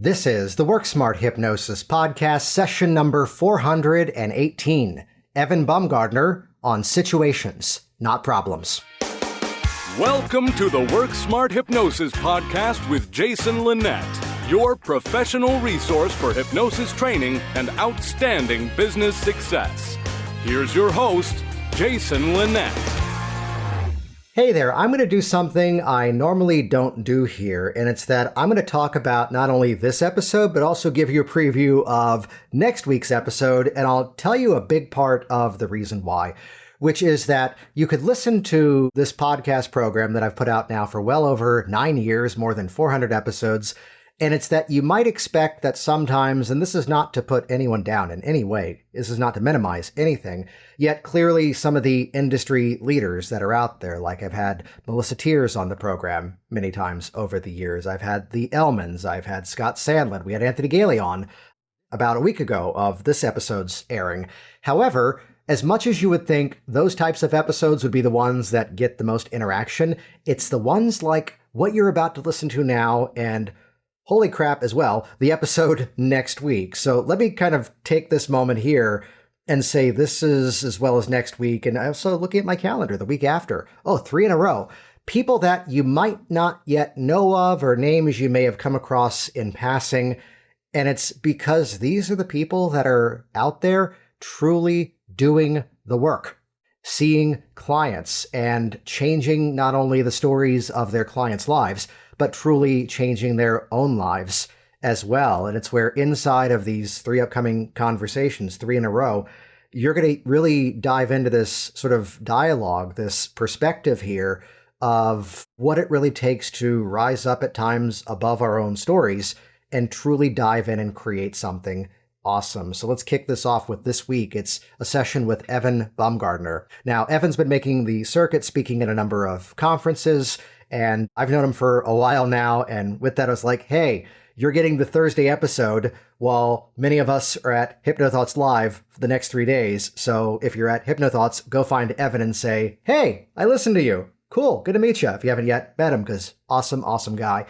This is the Work Smart Hypnosis Podcast, session number 418. Evan Baumgardner on situations, not problems. Welcome to the Work Smart Hypnosis Podcast with Jason Linett, your professional resource for hypnosis training and outstanding business success. Here's your host, Jason Linett. Hey there, I'm going to do something I normally don't do here, and it's that I'm going to talk about not only this episode, but also give you a preview of next week's episode, and I'll tell you a big part of the reason why, which is that you could listen to this podcast program that I've put out now for well over 9 years, more than 400 episodes, and it's that you might expect that sometimes, and this is not to put anyone down in any way, this is not to minimize anything, yet clearly some of the industry leaders that are out there, like I've had Melissa Tiers on the program many times over the years, I've had the Ellmans, I've had Scott Sandlin, we had Anthony Gailey on about a week ago of this episode's airing. However, as much as you would think those types of episodes would be the ones that get the most interaction, it's the ones like what you're about to listen to now and holy crap as well, the episode next week. So let me kind of take this moment here and say this is as well as next week. And also looking at my calendar the week after. Oh, 3 in a row. People that you might not yet know of or names you may have come across in passing. And it's because these are the people that are out there truly doing the work, seeing clients and changing not only the stories of their clients' lives, but truly changing their own lives as well. And it's where inside of these 3 upcoming conversations, 3 in a row, you're going to really dive into this sort of dialogue, this perspective here of what it really takes to rise up at times above our own stories and truly dive in and create something awesome. So let's kick this off with this week. It's a session with Evan Baumgardner. Now, Evan's been making the circuit, speaking at a number of conferences, and I've known him for a while now. And with that, I was like, hey, you're getting the Thursday episode while many of us are at HypnoThoughts Live for the next 3 days. So if you're at HypnoThoughts, go find Evan and say, hey, I listened to you. Cool. Good to meet you. If you haven't yet met him, because awesome guy.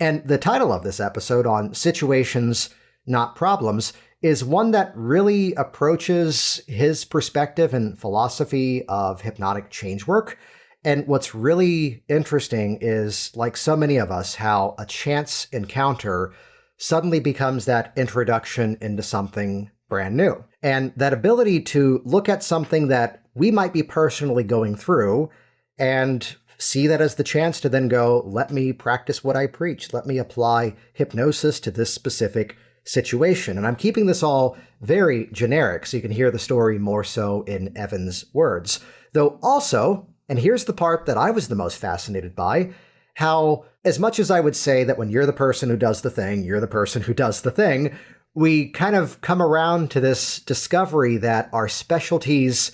And the title of this episode on situations, not problems, is one that really approaches his perspective and philosophy of hypnotic change work. And what's really interesting is, like so many of us, how a chance encounter suddenly becomes that introduction into something brand new. And that ability to look at something that we might be personally going through and see that as the chance to then go, let me practice what I preach. Let me apply hypnosis to this specific situation. And I'm keeping this all very generic so you can hear the story more so in Evan's words. Though also, and here's the part that I was the most fascinated by, how as much as I would say that when you're the person who does the thing, you're the person who does the thing, we kind of come around to this discovery that our specialties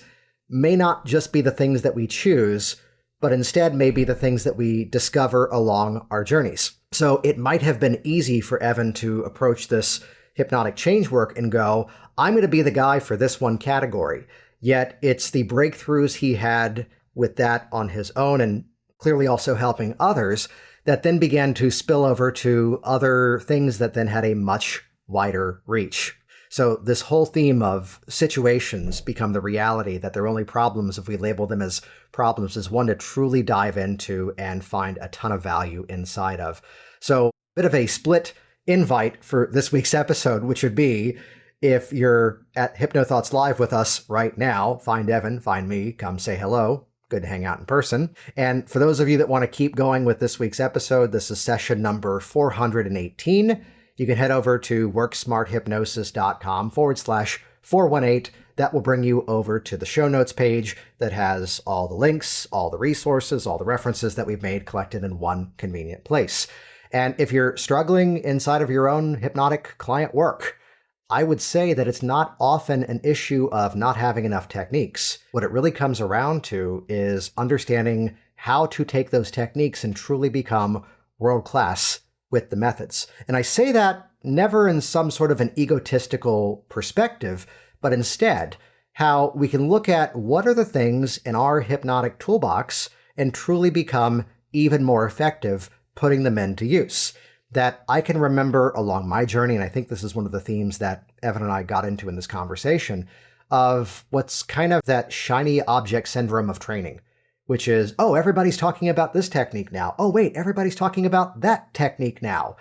may not just be the things that we choose, but instead may be the things that we discover along our journeys. So it might have been easy for Evan to approach this hypnotic change work and go, I'm going to be the guy for this one category. Yet it's the breakthroughs he had with that on his own and clearly also helping others that then began to spill over to other things that then had a much wider reach. So this whole theme of situations become the reality that they're only problems if we label them as problems is one to truly dive into and find a ton of value inside of. So a bit of a split invite for this week's episode, which would be if you're at HypnoThoughts Live with us right now, find Evan, find me, come say hello. Good to hang out in person. And for those of you that want to keep going with this week's episode, this is session number 418. You can head over to worksmarthypnosis.com/418. That will bring you over to the show notes page that has all the links, all the resources, all the references that we've made collected in one convenient place. And if you're struggling inside of your own hypnotic client work, I would say that it's not often an issue of not having enough techniques. What it really comes around to is understanding how to take those techniques and truly become world-class with the methods. And I say that never in some sort of an egotistical perspective, but instead how we can look at what are the things in our hypnotic toolbox and truly become even more effective putting them into use. that I can remember along my journey, and I think this is one of the themes that Evan and I got into in this conversation, of what's kind of that shiny object syndrome of training, which is, oh, everybody's talking about this technique now. Oh, wait, everybody's talking about that technique now.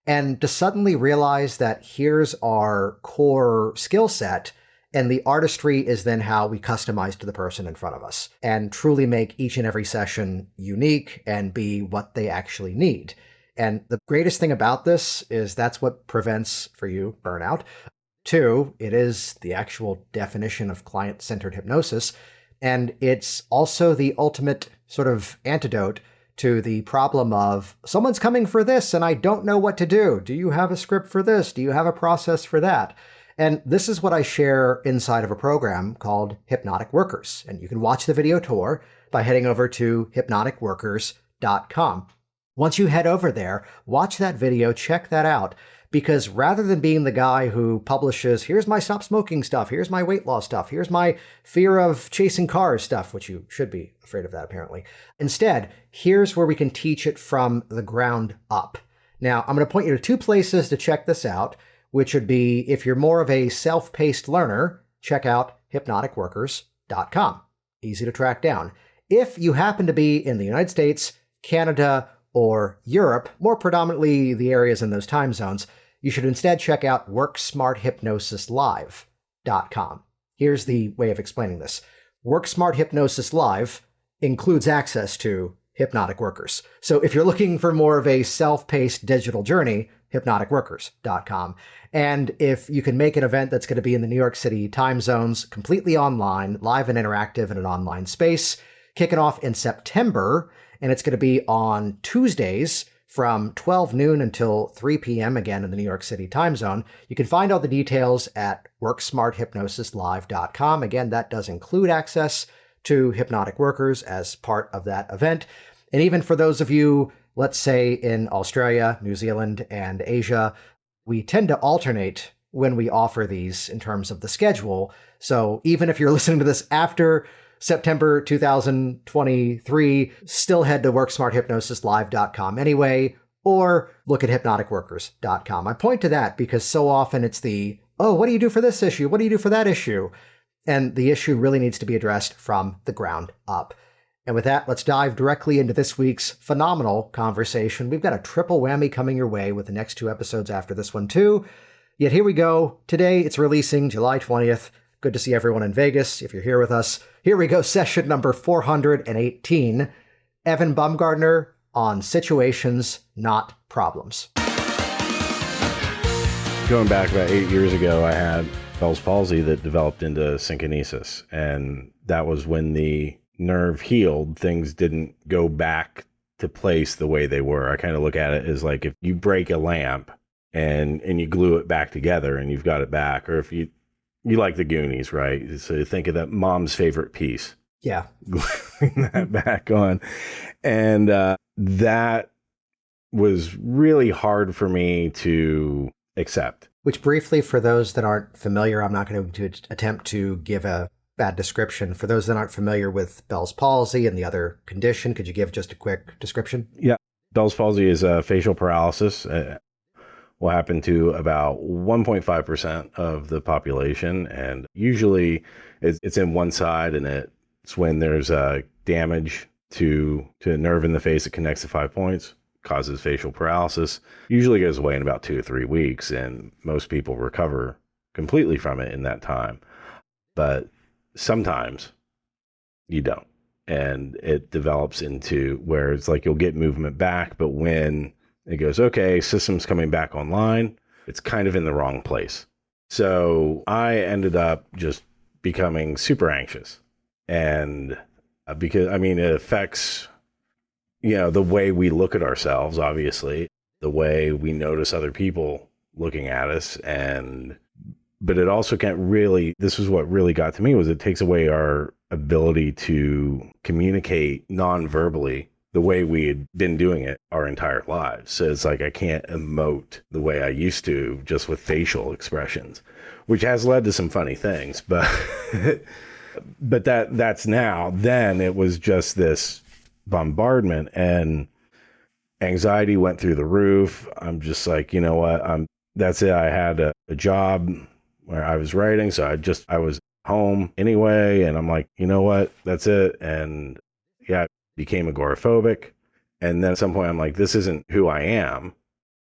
And to suddenly realize that here's our core skill set, and the artistry is then how we customize to the person in front of us and truly make each and every session unique and be what they actually need. And the greatest thing about this is that's what prevents, for you, burnout. 2, it is the actual definition of client-centered hypnosis. And it's also the ultimate sort of antidote to the problem of someone's coming for this and I don't know what to do. Do you have a script for this? Do you have a process for that? And this is what I share inside of a program called Hypnotic Workers. And you can watch the video tour by heading over to hypnoticworkers.com. Once you head over there, watch that video, check that out, because rather than being the guy who publishes, here's my stop smoking stuff, here's my weight loss stuff, here's my fear of chasing cars stuff, which you should be afraid of that apparently. Instead, here's where we can teach it from the ground up. Now, I'm going to point you to 2 places to check this out, which would be, if you're more of a self-paced learner, check out hypnoticworkers.com. Easy to track down. If you happen to be in the United States, Canada, or Europe, more predominantly the areas in those time zones, you should instead check out WorkSmartHypnosisLive.com. Here's the way of explaining this. WorkSmart Hypnosis Live includes access to Hypnotic Workers. So if you're looking for more of a self-paced digital journey, hypnoticworkers.com. And if you can make an event that's going to be in the New York City time zones, completely online, live and interactive in an online space, kicking off in September, and it's going to be on Tuesdays from 12 noon until 3 p.m., again in the New York City time zone. You can find all the details at WorkSmartHypnosisLive.com. Again, that does include access to Hypnotic Workers as part of that event. And even for those of you, let's say in Australia, New Zealand, and Asia, we tend to alternate when we offer these in terms of the schedule. So even if you're listening to this after September 2023, still head to WorkSmartHypnosisLive.com anyway, or look at HypnoticWorkers.com. I point to that because so often it's the, oh, what do you do for this issue? What do you do for that issue? And the issue really needs to be addressed from the ground up. And with that, let's dive directly into this week's phenomenal conversation. We've got a triple whammy coming your way with the next 2 episodes after this one too. Yet here we go. Today it's releasing July 20th. Good to see everyone in Vegas if you're here with us. Here we go, session number 418. Evan Baumgardner on situations, not problems. Going back about 8 years ago, I had Bell's palsy that developed into synkinesis. And that was when the nerve healed, things didn't go back to place the way they were. I kind of look at it as like if you break a lamp and you glue it back together and you've got it back, or if you like the Goonies, right? So think of that mom's favorite piece. Yeah. Gluing that back on. And that was really hard for me to accept. Which briefly, for those that aren't familiar, I'm not going to attempt to give a bad description. For those that aren't familiar with Bell's palsy and the other condition, could you give just a quick description? Yeah. Bell's palsy is a facial paralysis. Will happen to about 1.5% of the population. And usually it's in one side, and it's when there's damage to a nerve in the face that connects the 5 points, causes facial paralysis. Usually goes away in about 2 to 3 weeks, and most people recover completely from it in that time. But sometimes you don't. And it develops into where it's like you'll get movement back, but when it goes, okay, system's coming back online, it's kind of in the wrong place. So I ended up just becoming super anxious. And because, I mean, it affects, the way we look at ourselves, obviously, the way we notice other people looking at us. But it also can't really, this is what really got to me, was it takes away our ability to communicate non-verbally the way we had been doing it our entire lives. So it's like I can't emote the way I used to just with facial expressions, which has led to some funny things. But but that's now. Then it was just this bombardment. And Anxiety went through the roof. I'm just like, you know what? That's it. I had a job where I was writing. So I was home anyway. And I'm like, you know what? That's it. And yeah, I became agoraphobic. And then at some point I'm like, this isn't who I am.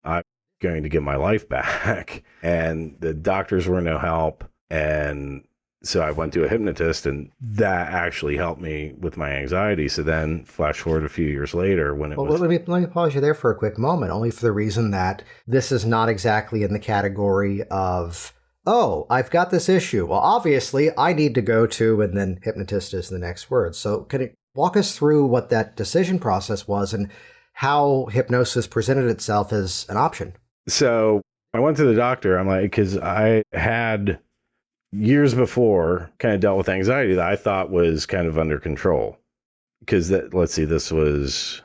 I'm going to get my life back. And the doctors were no help. And so I went to a hypnotist, and that actually helped me with my anxiety. So then flash forward a few years later when it was... Let me pause you there for a quick moment, only for the reason that this is not exactly in the category of, oh, I've got this issue. Well, obviously I need to go to, and then hypnotist is the next word. So can it walk us through what that decision process was and how hypnosis presented itself as an option? So I went to the doctor. I'm like, because I had years before kind of dealt with anxiety that I thought was kind of under control. Because let's see, this was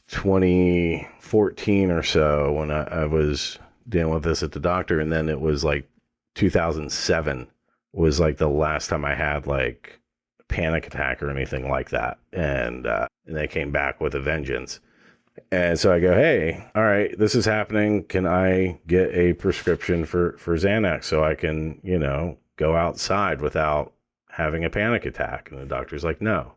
2014 or so when I was dealing with this at the doctor. And then it was like 2007 was like the last time I had like a panic attack or anything like that. And they came back with a vengeance. And so I go, hey, all right, this is happening. Can I get a prescription for Xanax so I can, go outside without having a panic attack? And the doctor's like, no.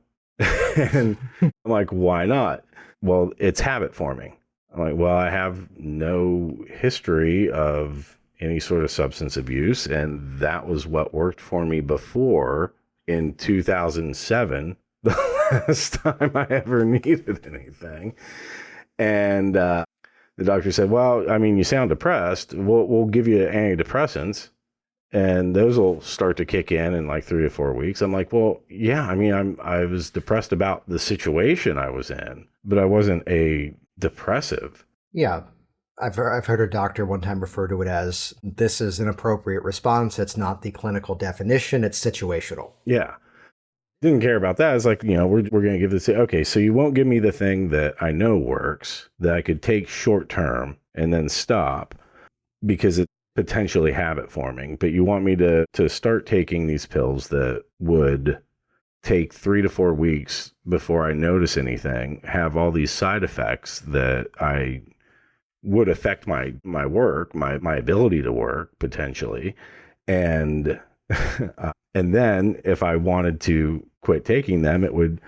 And I'm like, why not? Well, it's habit forming. I'm like, well, I have no history of any sort of substance abuse. And that was what worked for me before in 2007, the last time I ever needed anything. And the doctor said, well, I mean, you sound depressed. We'll give you antidepressants, and those will start to kick in like 3 to 4 weeks. I'm like, well, yeah, I mean, I was depressed about the situation I was in, but I wasn't a depressive. Yeah. I've heard a doctor one time refer to it as, this is an appropriate response. It's not the clinical definition. It's situational. Yeah. Didn't care about that. It's like, we're going to give this. Okay, so you won't give me the thing that I know works, that I could take short term and then stop because it's potentially habit forming. But you want me to start taking these pills that would take 3 to 4 weeks before I notice anything, have all these side effects that I would affect my work, my ability to work potentially. And and then if I wanted to quit taking them, it would,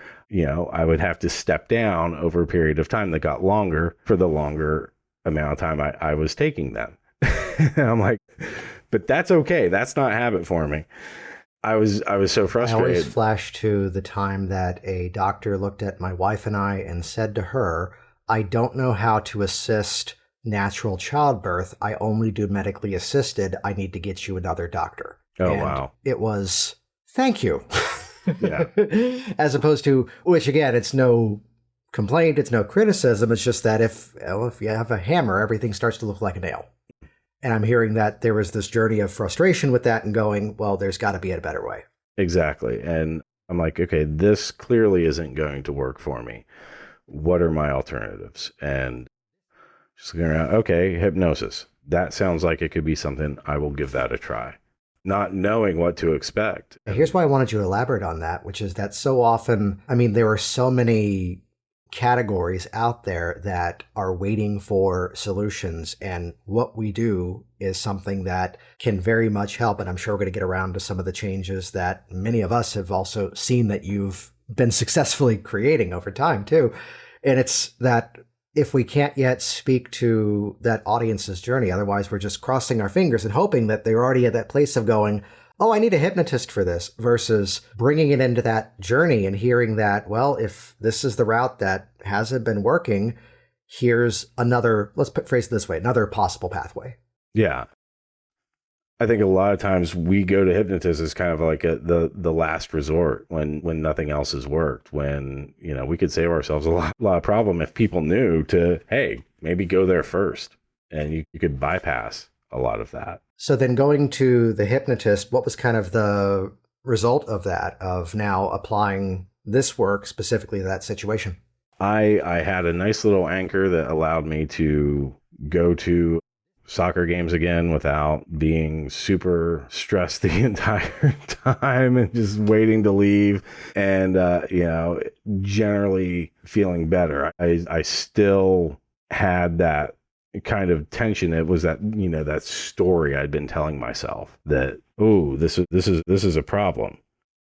I would have to step down over a period of time that got longer for the longer amount of time I was taking them. I'm like, but that's okay. That's not habit forming. I was so frustrated. I always flash to the time that a doctor looked at my wife and I and said to her, I don't know how to assist natural childbirth. I only do medically assisted. I need to get you another doctor. Oh, and wow. It was, thank you. Yeah. As opposed to, which again, it's no complaint, it's no criticism. It's just that if you have a hammer, everything starts to look like a nail. And I'm hearing that there was this journey of frustration with that and going, well, there's got to be a better way. Exactly. And I'm like, okay, this clearly isn't going to work for me. What are my alternatives? And just looking around, okay, hypnosis. That sounds like it could be something. I will give that a try. Not knowing what to expect. Here's why I wanted you to elaborate on that, which is that so often, I mean, there are so many categories out there that are waiting for solutions, and what we do is something that can very much help. And I'm sure we're going to get around to some of the changes that many of us have also seen that you've been successfully creating over time too. And it's that if we can't yet speak to that audience's journey, otherwise we're just crossing our fingers and hoping that they're already at that place of going, oh, I need a hypnotist for this, versus bringing it into that journey and hearing that, well, if this is the route that hasn't been working, here's another, let's phrase it this way, another possible pathway. Yeah. I think a lot of times we go to hypnotists as kind of like the last resort when nothing else has worked, when, we could save ourselves a lot of problem if people knew to, hey, maybe go there first, and you could bypass a lot of that. So then going to the hypnotist, what was kind of the result of that, of now applying this work specifically to that situation? I had a nice little anchor that allowed me to go to soccer games again without being super stressed the entire time and just waiting to leave, and generally feeling better. I still had that kind of tension. It was that, that story I'd been telling myself that, oh, this is a problem.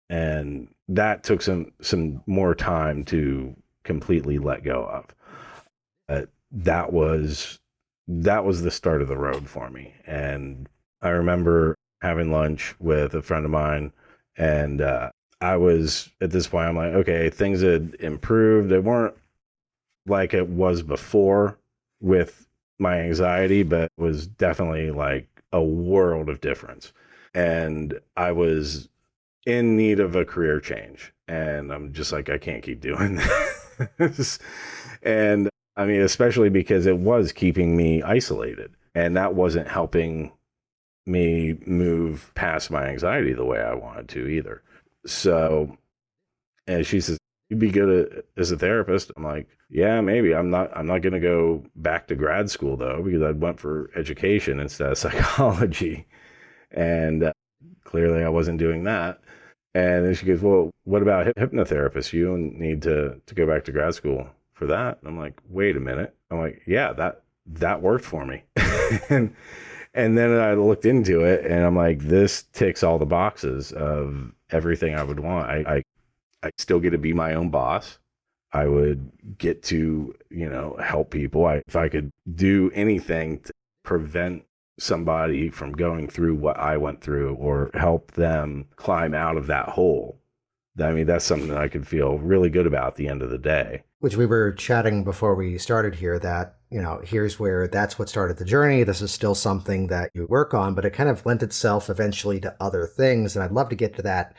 And that took some more time to completely let go of. That was the start of the road for me. And I remember having lunch with a friend of mine, and I was, at this point, I'm like, okay, things had improved. They weren't like it was before with my anxiety, but it was definitely like a world of difference. And I was in need of a career change. And I'm just like, I can't keep doing this. And I mean, especially because it was keeping me isolated, and that wasn't helping me move past my anxiety the way I wanted to either. So, and she says, you'd be good as a therapist. I'm like, yeah, maybe. I'm not going to go back to grad school though, because I went for education instead of psychology. And clearly I wasn't doing that. And then she goes, well, what about hypnotherapist? You don't need to go back to grad school for that. And I'm like, wait a minute. I'm like, yeah, that worked for me. and then I looked into it, and I'm like, this ticks all the boxes of everything I would want. I still get to be my own boss. I would get to, help people. If I could do anything to prevent somebody from going through what I went through, or help them climb out of that hole, I mean, that's something that I could feel really good about at the end of the day. Which we were chatting before we started here, that, here's where that's what started the journey. This is still something that you work on, but it kind of lent itself eventually to other things. And I'd love to get to that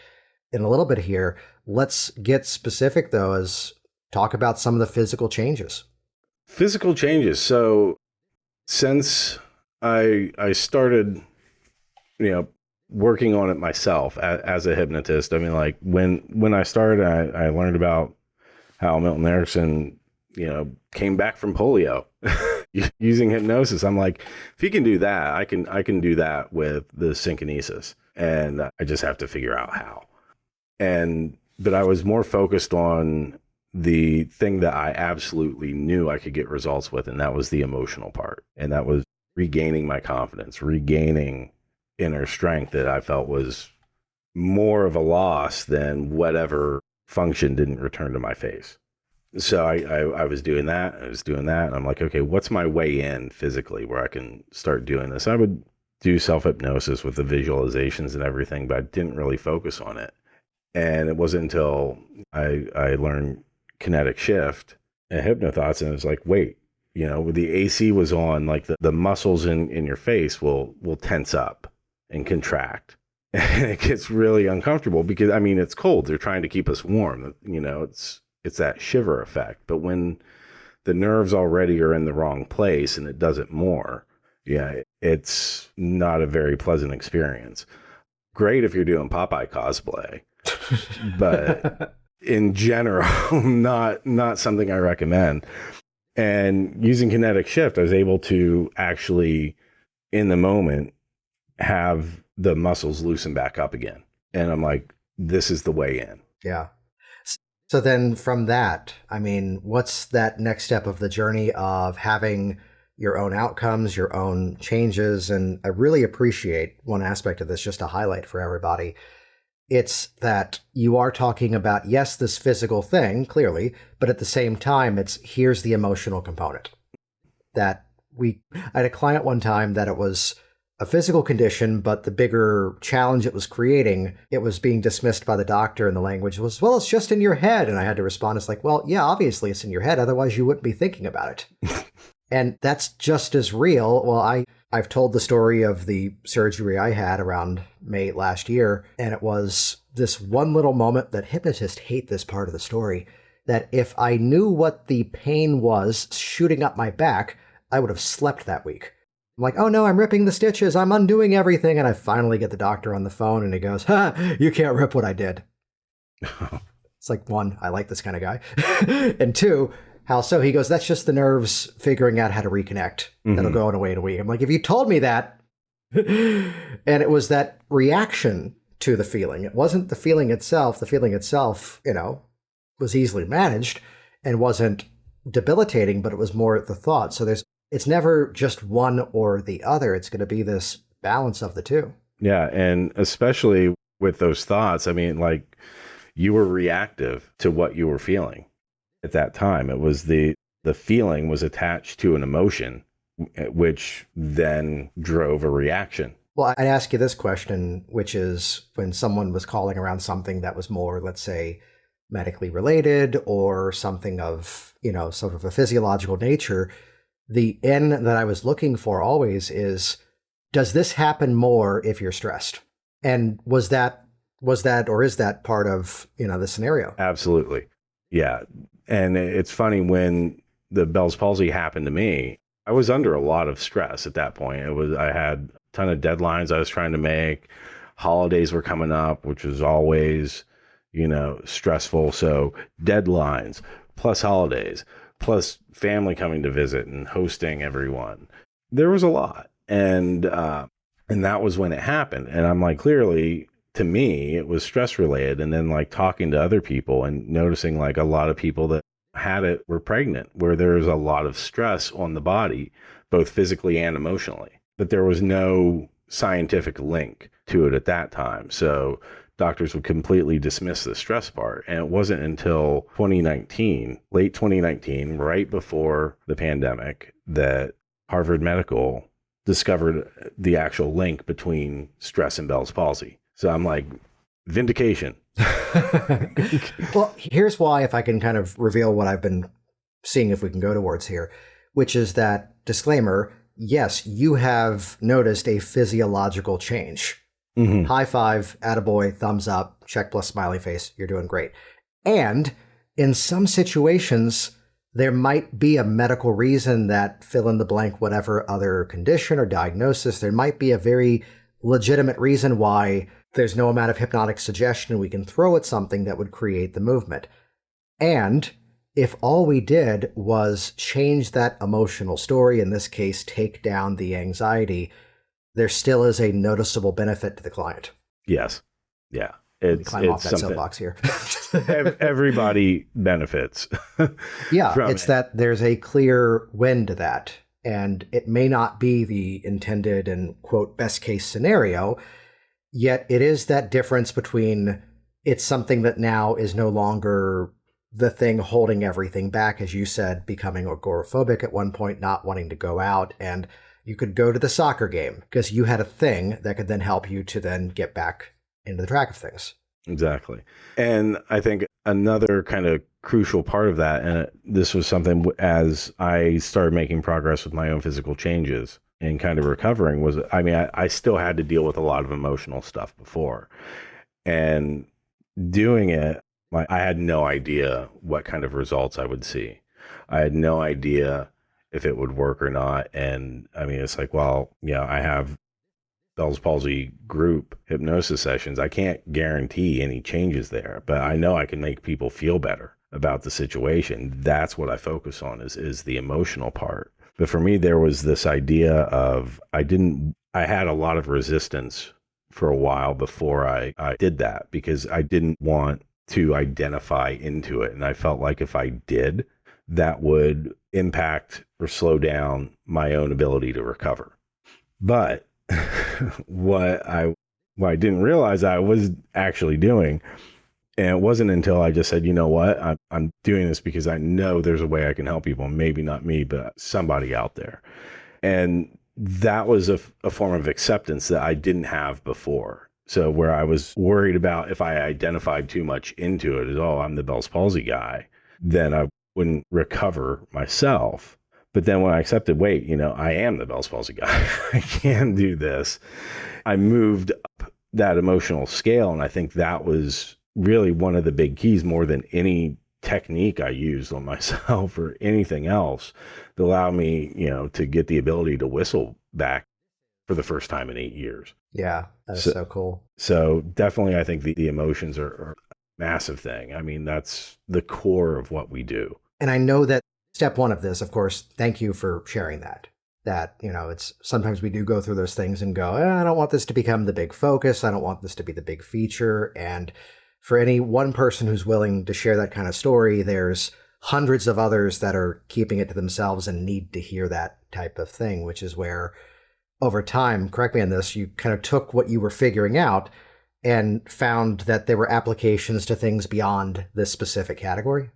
in a little bit here. Let's get specific though, as talk about some of the physical changes. Physical changes. So since I started, working on it myself as a hypnotist, I mean, like when I started, I learned about how Milton Erickson, came back from polio using hypnosis. I'm like, if he can do that, I can do that with the synkinesis, and I just have to figure out how. But I was more focused on the thing that I absolutely knew I could get results with, and that was the emotional part. And that was regaining my confidence, regaining inner strength that I felt was more of a loss than whatever function didn't return to my face. So I was doing that. And I'm like, okay, what's my way in physically where I can start doing this? I would do self-hypnosis with the visualizations and everything, but I didn't really focus on it. And it wasn't until I learned kinetic shift and hypnothoughts, and it was like, wait, the AC was on, like the muscles in your face will tense up and contract. And it gets really uncomfortable because, I mean, it's cold. They're trying to keep us warm. It's that shiver effect. But when the nerves already are in the wrong place and it does it more, it's not a very pleasant experience. Great if you're doing Popeye cosplay, but in general, not something I recommend. And using kinetic shift, I was able to actually, in the moment, have the muscles loosen back up again. And I'm like, this is the way in. Yeah. So then from that, I mean, what's that next step of the journey of having your own outcomes, your own changes? And I really appreciate one aspect of this, just to highlight for everybody. It's that you are talking about, yes, this physical thing, clearly, but at the same time, here's the emotional component. I had a client one time that it was a physical condition, but the bigger challenge it was creating, it was being dismissed by the doctor, and the language was, well, it's just in your head. And I had to respond, it's like, well, yeah, obviously it's in your head. Otherwise you wouldn't be thinking about it. And that's just as real. Well, I've told the story of the surgery I had around May last year, and it was this one little moment that hypnotists hate this part of the story, that if I knew what the pain was shooting up my back, I would have slept that week. I'm like, oh no, I'm ripping the stitches, I'm undoing everything. And I finally get the doctor on the phone, and he goes, you can't rip what I did. It's like, one, I like this kind of guy. And two, How so? He goes, that's just the nerves figuring out how to reconnect. That'll go away in a week. I'm like, if you told me that, and it was that reaction to the feeling. It wasn't the feeling itself. The feeling itself, was easily managed and wasn't debilitating, but it was more the thought. So it's never just one or the other. It's going to be this balance of the two. Yeah. And especially with those thoughts, I mean, like you were reactive to what you were feeling at that time. It was the feeling was attached to an emotion, which then drove a reaction. Well, I'd ask you this question, which is when someone was calling around something that was more, let's say, medically related or something of, sort of a physiological nature, the N that I was looking for always is, does this happen more if you're stressed? And was that or is that part of, the scenario? Absolutely. Yeah. And it's funny, when the Bell's palsy happened to me, I was under a lot of stress at that point. I had a ton of deadlines I was trying to make. Holidays were coming up, which was always, stressful. So deadlines plus holidays, plus family coming to visit and hosting everyone. There was a lot. And that was when it happened. And I'm like, clearly to me, it was stress related. And then like talking to other people and noticing like a lot of people that had it were pregnant, where there's a lot of stress on the body, both physically and emotionally. But there was no scientific link to it at that time. So doctors would completely dismiss the stress part. And it wasn't until 2019, late 2019, right before the pandemic, that Harvard Medical discovered the actual link between stress and Bell's palsy. So I'm like, vindication. Well, here's why, if I can kind of reveal what I've been seeing, if we can go towards here, which is that disclaimer. Yes, you have noticed a physiological change. High five, attaboy, thumbs up, check plus smiley face. You're doing great. And in some situations, there might be a medical reason that fill in the blank, whatever other condition or diagnosis, there might be a very legitimate reason why there's no amount of hypnotic suggestion we can throw at something that would create the movement. And if all we did was change that emotional story, in this case, take down the anxiety, there still is a noticeable benefit to the client. Yes. Yeah. Climb off that soapbox here. Everybody benefits. Yeah, it's that there's a clear win to that. And it may not be the intended and, quote, best case scenario, yet it is that difference between it's something that now is no longer the thing holding everything back, as you said, becoming agoraphobic at one point, not wanting to go out, and you could go to the soccer game because you had a thing that could then help you to then get back into the track of things. Exactly. And I think another kind of crucial part of that, and this was something as I started making progress with my own physical changes and kind of recovering, was, I still had to deal with a lot of emotional stuff before. And doing it, I had no idea what kind of results I would see. I had no idea if it would work or not. And it's like, well, I have Bell's palsy group hypnosis sessions. I can't guarantee any changes there, but I know I can make people feel better about the situation. That's what I focus on is the emotional part. But for me, there was this idea of, I had a lot of resistance for a while before I did that, because I didn't want to identify into it. And I felt like if I did, that would impact or slow down my own ability to recover. But what I didn't realize I was actually doing, and it wasn't until I just said, you know what, I'm doing this because I know there's a way I can help people, maybe not me, but somebody out there. And that was a form of acceptance that I didn't have before. So where I was worried about if I identified too much into it as, oh, I'm the Bell's palsy guy, then I wouldn't recover myself. But then when I accepted, wait, I am the Bell's palsy guy. I can do this. I moved up that emotional scale. And I think that was really one of the big keys, more than any technique I used on myself or anything else, that allowed me, to get the ability to whistle back for the first time in 8 years. Yeah, that's so cool. So definitely, I think the emotions are a massive thing. That's the core of what we do. And I know that step one of this, of course, thank you for sharing that. That, it's sometimes we do go through those things and go, I don't want this to become the big focus. I don't want this to be the big feature. And for any one person who's willing to share that kind of story, there's hundreds of others that are keeping it to themselves and need to hear that type of thing, which is where over time, correct me on this, you kind of took what you were figuring out and found that there were applications to things beyond this specific category.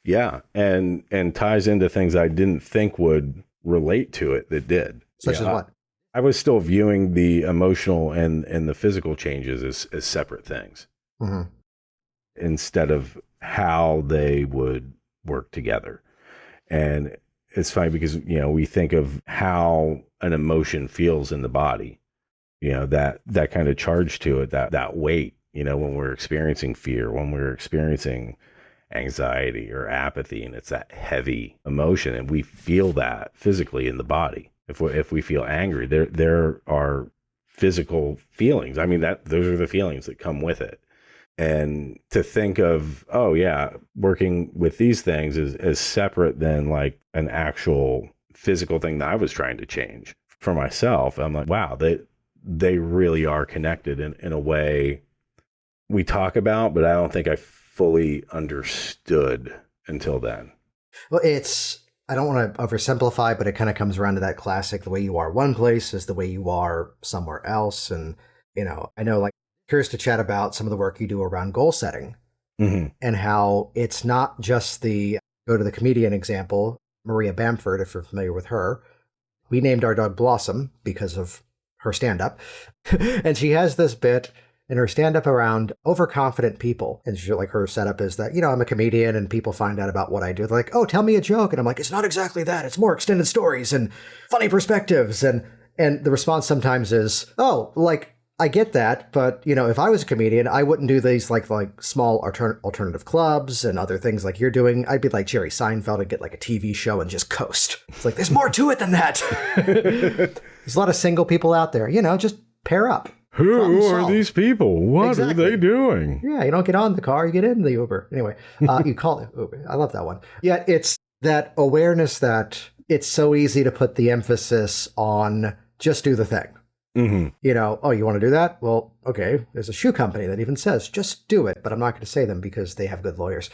Yeah. And ties into things I didn't think would relate to it that did. Such as what? I was still viewing the emotional and the physical changes as separate things, mm-hmm. instead of how they would work together. And it's funny because, we think of how an emotion feels in the body, that kind of charge to it, that weight, when we're experiencing fear, when we're experiencing anxiety or apathy, and it's that heavy emotion, and we feel that physically in the body. If we feel angry, there are physical feelings. I mean, those are the feelings that come with it. And to think of, working with these things is separate than like an actual physical thing that I was trying to change for myself. I'm like, wow, they really are connected in a way we talk about, but I don't think I fully understood until then. Well, I don't want to oversimplify, but it kind of comes around to that classic, the way you are one place is the way you are somewhere else. And, I know, like, curious to chat about some of the work you do around goal setting, mm-hmm. and how it's not just go to the comedian example, Maria Bamford, if you're familiar with her. We named our dog Blossom because of her stand-up. And she has this bit in her stand-up around overconfident people. And her setup is that, I'm a comedian and people find out about what I do. They're like, oh, tell me a joke. And I'm like, it's not exactly that. It's more extended stories and funny perspectives. And the response sometimes is, oh, like, I get that, but, if I was a comedian, I wouldn't do these like small alternative clubs and other things like you're doing. I'd be like Jerry Seinfeld and get like a TV show and just coast. It's like, there's more to it than that. There's a lot of single people out there, just pair up. Who are these people? What are they doing? Yeah, you don't get on the car, you get in the Uber. Anyway, you call it Uber. I love that one. Yeah, it's that awareness that it's so easy to put the emphasis on just do the thing. Mm-hmm. Oh, you want to do that? Well, okay, there's a shoe company that even says, just do it, but I'm not going to say them because they have good lawyers.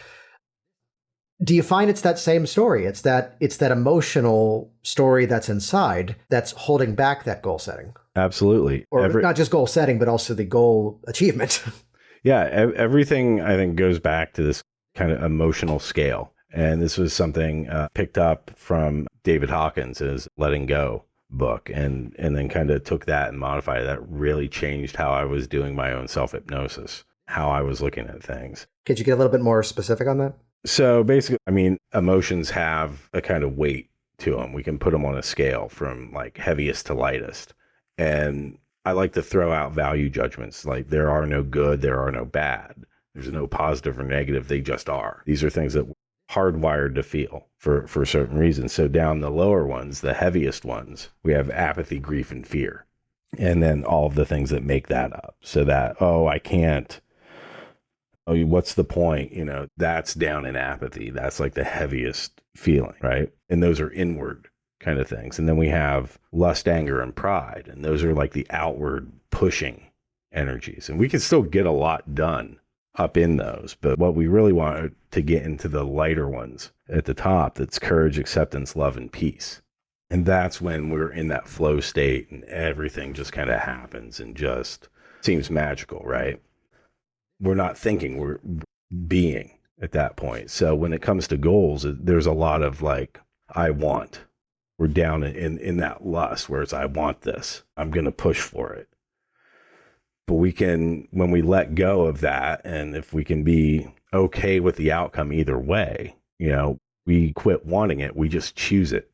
Do you find it's that same story? It's that emotional story that's inside that's holding back that goal setting? Absolutely. Or not just goal setting, but also the goal achievement. Yeah, everything I think goes back to this kind of emotional scale. And this was something picked up from David Hawkins' Letting Go book, and then kind of took that and modified it. That really changed how I was doing my own self-hypnosis, how I was looking at things. Could you get a little bit more specific on that? So basically, emotions have a kind of weight to them. We can put them on a scale from like heaviest to lightest. And I like to throw out value judgments. Like, there are no good, there are no bad. There's no positive or negative. They just are. These are things that we're hardwired to feel for certain reasons. So down the lower ones, the heaviest ones, we have apathy, grief, and fear. And then all of the things that make that up. So that, I can't. Oh, what's the point? That's down in apathy. That's like the heaviest feeling, right? And those are inward kind of things. And then we have lust, anger, and pride. And those are like the outward pushing energies. And we can still get a lot done up in those. But what we really want to get into the lighter ones at the top, that's courage, acceptance, love, and peace. And that's when we're in that flow state and everything just kind of happens and just seems magical, right? We're not thinking, we're being at that point. So when it comes to goals, there's a lot of like, I want. We're down in that lust where it's, I want this. I'm going to push for it. But we can, when we let go of that, and if we can be okay with the outcome either way, we quit wanting it, we just choose it.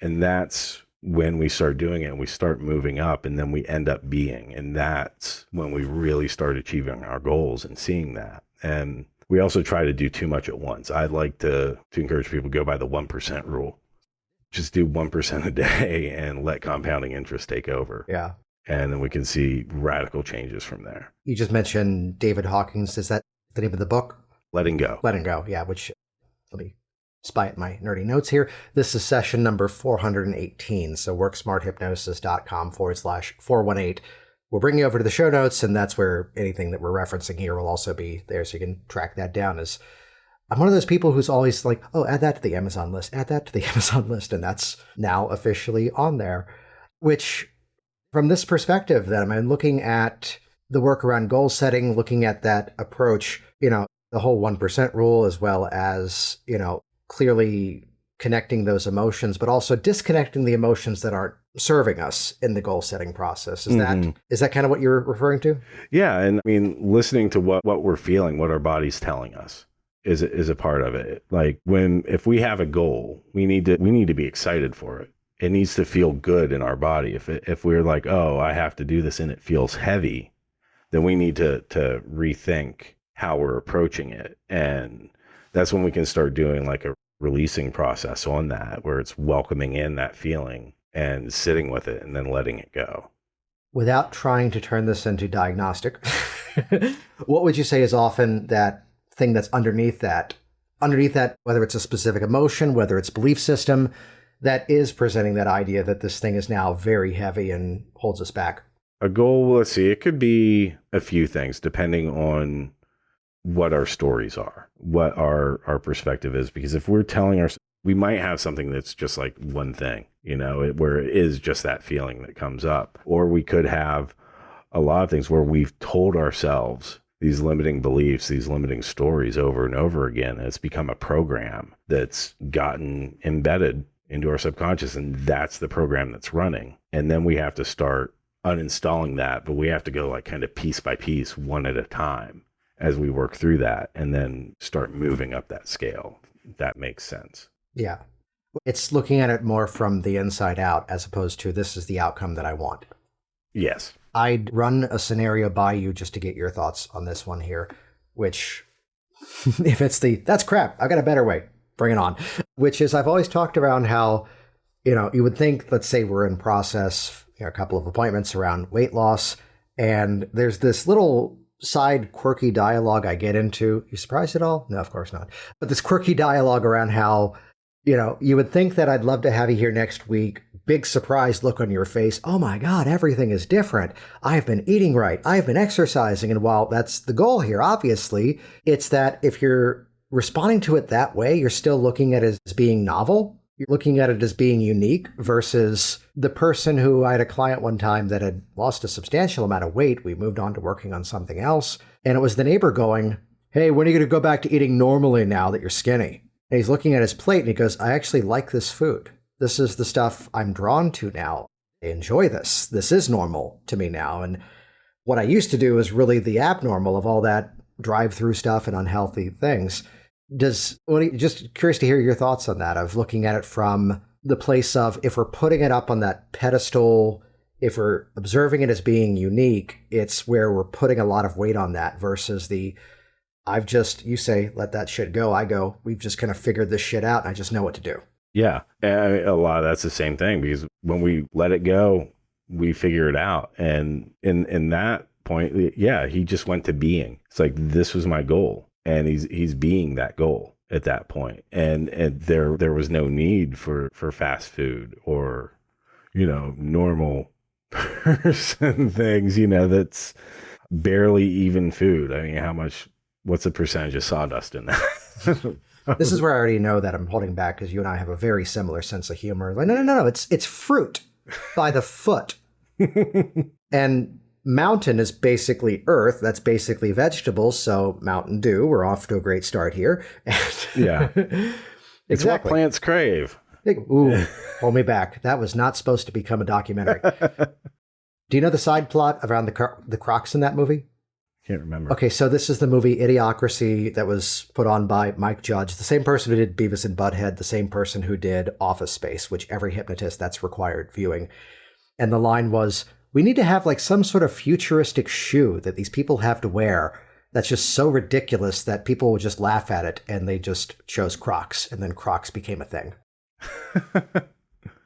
And that's when we start doing it and we start moving up, and then we end up being. And that's when we really start achieving our goals and seeing that. And we also try to do too much at once. I'd like to encourage people to go by the 1% rule. Just do 1% a day and let compounding interest take over. Yeah. And then we can see radical changes from there. You just mentioned David Hawkins. Is that the name of the book? Letting Go. Letting Go, yeah, which, let me despite my nerdy notes here, this is session number 418. So worksmarthypnosis.com/418. We'll bring you over to the show notes, and that's where anything that we're referencing here will also be there, so you can track that down. I'm one of those people who's always like, oh, add that to the Amazon list, add that to the Amazon list, and that's now officially on there. Which, from this perspective, then, I'm looking at the work around goal setting, looking at that approach, the whole 1% rule, as well as, clearly connecting those emotions, but also disconnecting the emotions that aren't serving us in the goal setting process. Is that kind of what you're referring to? Yeah. And I mean, listening to what we're feeling, what our body's telling us is a part of it. Like if we have a goal, we need to be excited for it. It needs to feel good in our body. If we're like, oh, I have to do this and it feels heavy, then we need to rethink how we're approaching it. And that's when we can start doing like a releasing process on that, where it's welcoming in that feeling and sitting with it and then letting it go. Without trying to turn this into diagnostic, what would you say is often that thing that's underneath that, whether it's a specific emotion, whether it's belief system, that is presenting that idea that this thing is now very heavy and holds us back? A goal, let's see, it could be a few things depending on what our stories are, what our perspective is. Because if we're telling we might have something that's just like one thing, where it is just that feeling that comes up. Or we could have a lot of things where we've told ourselves these limiting beliefs, these limiting stories over and over again. And it's become a program that's gotten embedded into our subconscious, and that's the program that's running. And then we have to start uninstalling that, but we have to go like kind of piece by piece, one at a time, as we work through that, and then start moving up that scale. That makes sense. Yeah. It's looking at it more from the inside out, as opposed to this is the outcome that I want. Yes. I'd run a scenario by you just to get your thoughts on this one here, which if it's that's crap, I got a better way, bring it on. Which is, I've always talked around how, you would think, let's say we're in process, a couple of appointments around weight loss, and there's this little side quirky dialogue I get into. You surprised at all? No, of course not. But this quirky dialogue around how, you would think that I'd love to have you here next week. Big surprise look on your face. Oh my God, everything is different. I've been eating right. I've been exercising. And while that's the goal here, obviously, it's that if you're responding to it that way, you're still looking at it as being novel. You're looking at it as being unique versus the person who I had a client one time that had lost a substantial amount of weight. We moved on to working on something else. And it was the neighbor going, hey, when are you going to go back to eating normally now that you're skinny? And he's looking at his plate and he goes, I actually like this food. This is the stuff I'm drawn to now. I enjoy this. This is normal to me now. And what I used to do is really the abnormal of all that drive-through stuff and unhealthy things. Just curious to hear your thoughts on that, of looking at it from the place of, if we're putting it up on that pedestal, if we're observing it as being unique, it's where we're putting a lot of weight on that versus you say, let that shit go. I go, we've just kind of figured this shit out and I just know what to do. Yeah. And a lot of that's the same thing, because when we let it go, we figure it out. And in that point, yeah, he just went to being. It's like, this was my goal. And he's being that goal at that point. And there was no need for fast food or, normal person things, that's barely even food. I mean, what's the percentage of sawdust in that? This is where I already know that I'm holding back, because you and I have a very similar sense of humor. Like, no, it's fruit by the foot. And mountain is basically earth. That's basically vegetables. So Mountain Dew, we're off to a great start here. Yeah. It's what plants crave. Ooh, hold me back. That was not supposed to become a documentary. Do you know the side plot around the Crocs in that movie? Can't remember. Okay, so this is the movie Idiocracy that was put on by Mike Judge, the same person who did Beavis and Butthead, the same person who did Office Space, which every hypnotist, that's required viewing. And the line was, we need to have like some sort of futuristic shoe that these people have to wear that's just so ridiculous that people would just laugh at it, and they just chose Crocs, and then Crocs became a thing.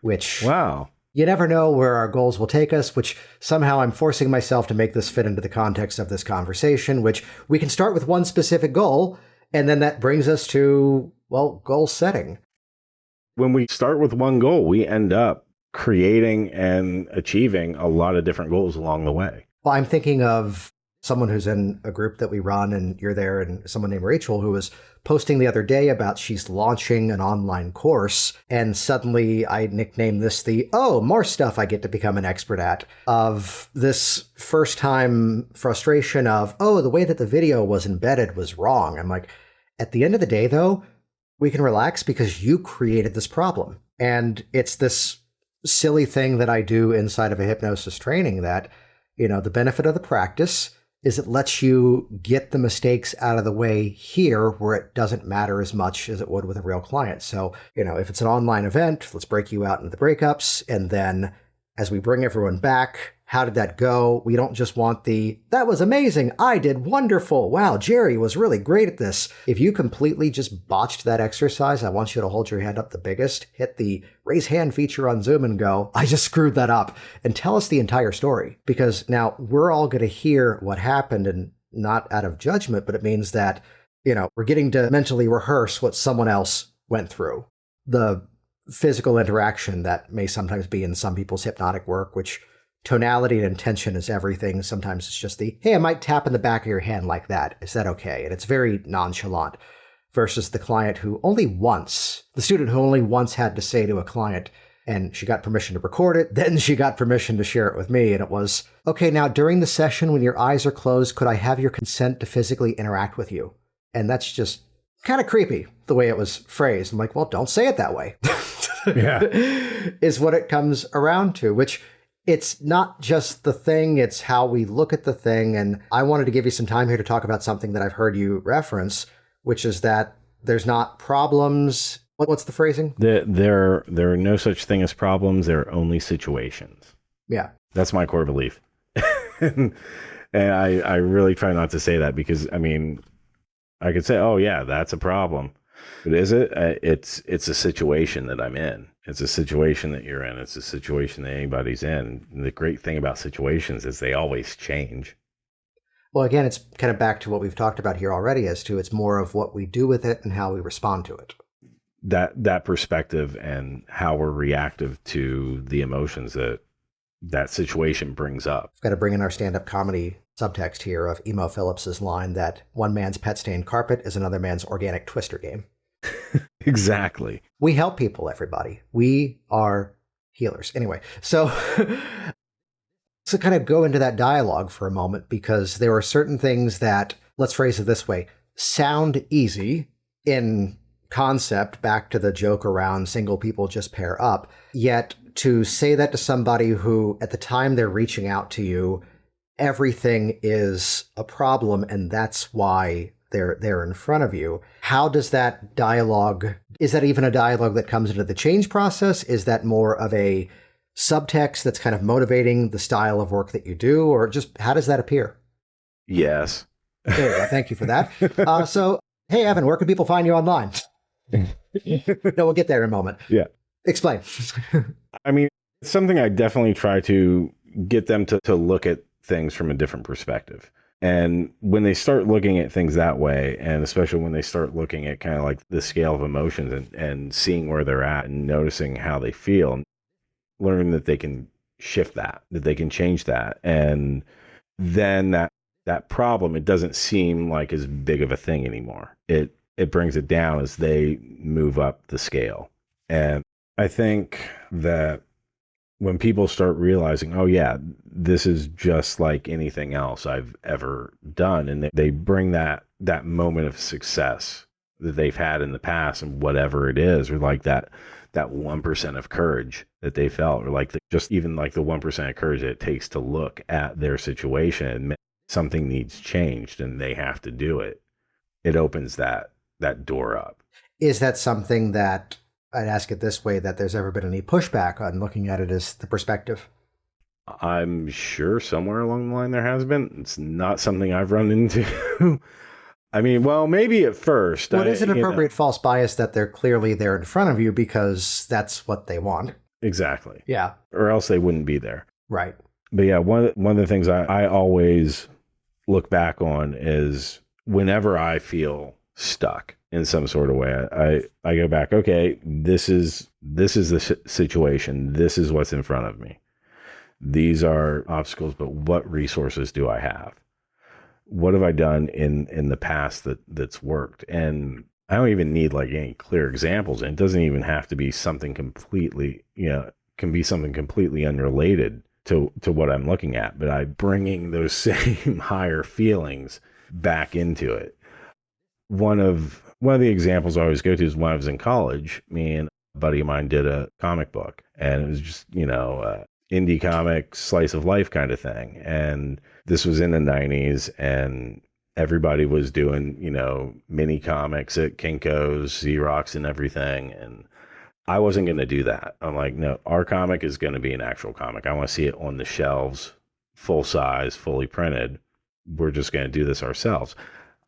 Which, wow. You never know where our goals will take us, which somehow I'm forcing myself to make this fit into the context of this conversation, which we can start with one specific goal, and then that brings us to well, goal setting. When we start with one goal, we end up creating and achieving a lot of different goals along the way. Well, I'm thinking of someone who's in a group that we run, and you're there, and someone named Rachel who was posting the other day about she's launching an online course, and suddenly I nicknamed this the, oh, more stuff I get to become an expert at, of this first time frustration of, oh, the way that the video was embedded was wrong. I'm like, at the end of the day, though, we can relax because you created this problem. And it's this silly thing that I do inside of a hypnosis training that, the benefit of the practice is it lets you get the mistakes out of the way here where it doesn't matter as much as it would with a real client. So, if it's an online event, let's break you out into the breakups. And then as we bring everyone back, how did that go? We don't just want that was amazing, I did wonderful, wow, Jerry was really great at this. If you completely just botched that exercise, I want you to hold your hand up the biggest, hit the raise hand feature on Zoom and go, I just screwed that up, and tell us the entire story. Because now we're all going to hear what happened, and not out of judgment, but it means that, we're getting to mentally rehearse what someone else went through. The physical interaction that may sometimes be in some people's hypnotic work, which tonality and intention is everything. Sometimes it's just hey, I might tap in the back of your hand like that. Is that okay? And it's very nonchalant versus the student who only once had to say to a client, and she got permission to record it, then she got permission to share it with me. And it was, okay, now during the session when your eyes are closed, could I have your consent to physically interact with you? And that's just kind of creepy the way it was phrased. I'm like, well, don't say it that way. Yeah. Is what it comes around to, which it's not just the thing, it's how we look at the thing. And I wanted to give you some time here to talk about something that I've heard you reference, which is that there's not problems. What's the phrasing? There are no such thing as problems. There are only situations. Yeah. That's my core belief. And I really try not to say that because, I could say, oh, yeah, that's a problem. But is it? It's a situation that I'm in. It's a situation that you're in. It's a situation that anybody's in. And the great thing about situations is they always change. Well, again, it's kind of back to what we've talked about here already as to it's more of what we do with it and how we respond to it. That perspective and how we're reactive to the emotions that situation brings up. I've got to bring in our stand-up comedy subtext here of Emo Phillips's line that one man's pet-stained carpet is another man's organic twister game. Exactly. We help people, everybody. We are healers. Anyway, so kind of go into that dialogue for a moment, because there are certain things that, let's phrase it this way, sound easy in concept, back to the joke around single people just pair up, yet to say that to somebody who, at the time they're reaching out to you, everything is a problem and that's why they're in front of you. How does that dialogue, is that even a dialogue that comes into the change process? Is that more of a subtext that's kind of motivating the style of work that you do, or just how does that appear? Yes. There you go. Thank you for that. So, hey, Evan, where can people find you online? No, we'll get there in a moment. Yeah. Explain. It's something I definitely try to get them to look at things from a different perspective. And when they start looking at things that way, and especially when they start looking at kind of like the scale of emotions and seeing where they're at and noticing how they feel, learning that they can shift that they can change that. And then that problem, it doesn't seem like as big of a thing anymore. It brings it down as they move up the scale. And I think that when people start realizing, oh yeah, this is just like anything else I've ever done, and they bring that moment of success that they've had in the past, and whatever it is, or like that 1% of courage that they felt, or like just even like the 1% of courage that it takes to look at their situation and something needs changed and they have to do it. It opens that door up. Is that something that, I'd ask it this way, that there's ever been any pushback on looking at it as the perspective? I'm sure somewhere along the line there has been. It's not something I've run into. Well, maybe at first. Well, it is an appropriate false bias that they're clearly there in front of you because that's what they want. Exactly. Yeah. Or else they wouldn't be there. Right. But yeah, one of the things I always look back on is whenever I feel stuck in some sort of way. I go back, okay, this is the situation. This is what's in front of me. These are obstacles, but what resources do I have? What have I done in the past that's worked? And I don't even need like any clear examples. And it doesn't even have to be something completely, can be something completely unrelated to what I'm looking at, but I'm bringing those same higher feelings back into it. One of the examples I always go to is when I was in college, me and a buddy of mine did a comic book, and it was just, indie comic, slice of life kind of thing. And this was in the 90s, and everybody was doing, mini comics at Kinko's, Xerox and everything. And I wasn't going to do that. I'm like, no, our comic is going to be an actual comic. I want to see it on the shelves, full size, fully printed. We're just going to do this ourselves.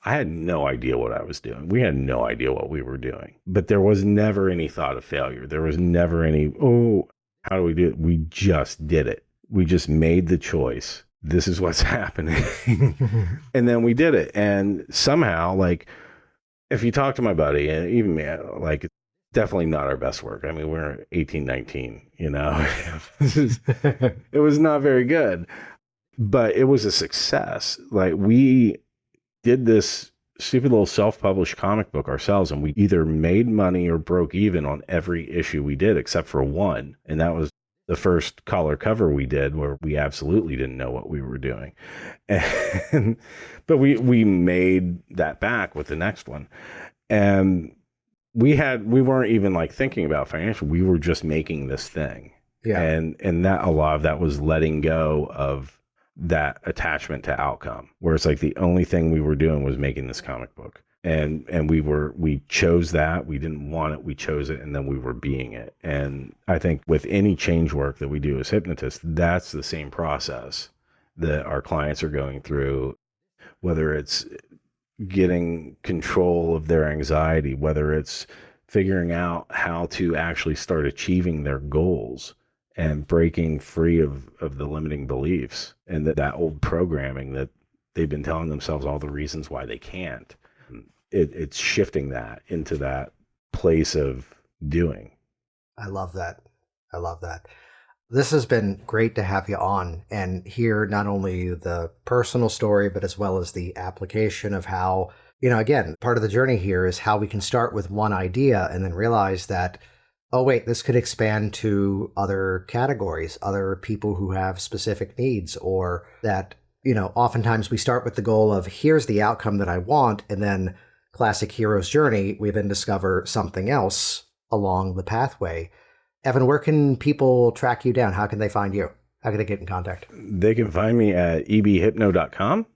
I had no idea what I was doing. We had no idea what we were doing. But there was never any thought of failure. There was never any, how do we do it? We just did it. We just made the choice. This is what's happening. And then we did it. And somehow, like, if you talk to my buddy, and even me, like, it's definitely not our best work. I mean, we're 18, 19, it was not very good, but it was a success. Like, we did this stupid little self-published comic book ourselves, and we either made money or broke even on every issue we did except for one. And that was the first color cover we did, where we absolutely didn't know what we were doing. But we made that back with the next one. And we weren't even like thinking about financial. We were just making this thing. Yeah. And that, a lot of that was letting go of that attachment to outcome, where it's like the only thing we were doing was making this comic book. And we chose that. We didn't want it. We chose it, and then we were being it. And I think with any change work that we do as hypnotists, that's the same process that our clients are going through, whether it's getting control of their anxiety, whether it's figuring out how to actually start achieving their goals and breaking free of the limiting beliefs and that old programming that they've been telling themselves all the reasons why they can't. It's shifting that into that place of doing. I love that. This has been great to have you on and hear not only the personal story, but as well as the application of how, again, part of the journey here is how we can start with one idea and then realize that, oh, wait, this could expand to other categories, other people who have specific needs, or that, oftentimes we start with the goal of here's the outcome that I want, and then classic hero's journey, we then discover something else along the pathway. Evan, where can people track you down? How can they find you? How can they get in contact? They can find me at ebhypno.com,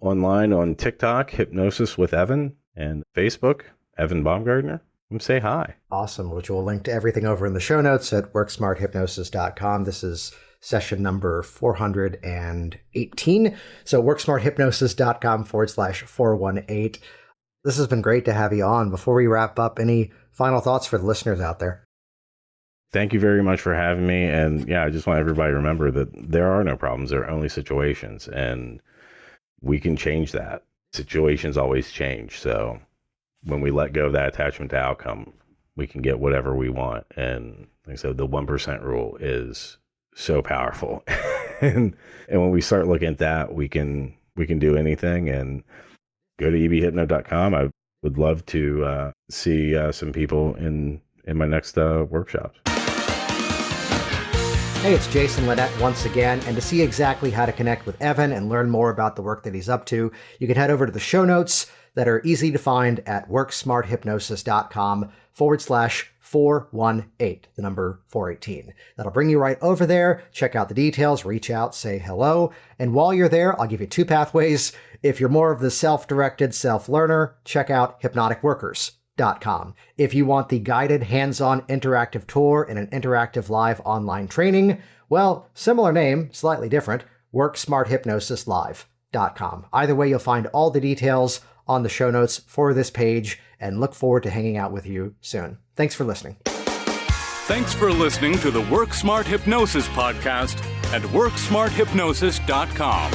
online on TikTok, Hypnosis with Evan, and Facebook, Evan Baumgardner. Come say hi. Awesome, which we'll link to everything over in the show notes at worksmarthypnosis.com. This is session number 418. So worksmarthypnosis.com/418. This has been great to have you on. Before we wrap up, any final thoughts for the listeners out there? Thank you very much for having me. And I just want everybody to remember that there are no problems. There are only situations, and we can change that. Situations always change. So when we let go of that attachment to outcome, we can get whatever we want. And like I said, the 1% rule is so powerful. and when we start looking at that, we can do anything. And go to ebhypno.com. I would love to see some people in my next workshops. Hey, it's Jason Linett once again, and to see exactly how to connect with Evan and learn more about the work that he's up to, you can head over to the show notes that are easy to find at worksmarthypnosis.com/418, the number 418. That'll bring you right over there. Check out the details, reach out, say hello. And while you're there, I'll give you two pathways. If you're more of the self-directed self-learner, check out hypnoticworkers.com. If you want the guided hands-on interactive tour and an interactive live online training, well, similar name, slightly different, worksmarthypnosislive.com. Either way, you'll find all the details on the show notes for this page, and look forward to hanging out with you soon. Thanks for listening. Thanks for listening to the Work Smart Hypnosis podcast at worksmarthypnosis.com.